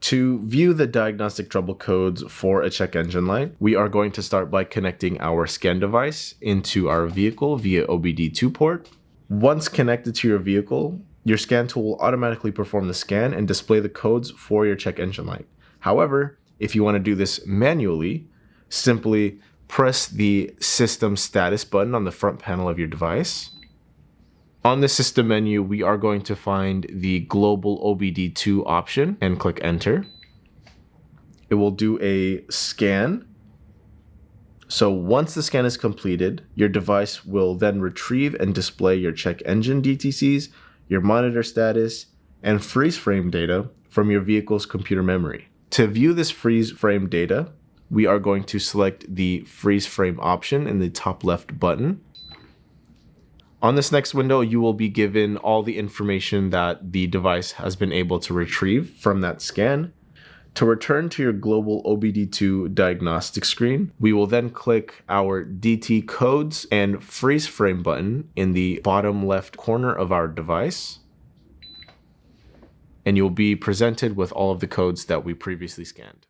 To view the diagnostic trouble codes for a check engine light, we are going to start by connecting our scan device into our vehicle via OBD2 port. Once connected to your vehicle, your scan tool will automatically perform the scan and display the codes for your check engine light. However, if you want to do this manually, simply press the System Status button on the front panel of your device. On the system menu, we are going to find the Global OBD2 option and click Enter. It will do a scan. So once the scan is completed, your device will then retrieve and display your check engine DTCs, your monitor status, and freeze frame data from your vehicle's computer memory. To view this freeze frame data, we are going to select the freeze frame option in the top left button. On this next window, you will be given all the information that the device has been able to retrieve from that scan. To return to your global OBD2 diagnostic screen, we will then click our DT codes and freeze frame button in the bottom left corner of our device. And you'll be presented with all of the codes that we previously scanned.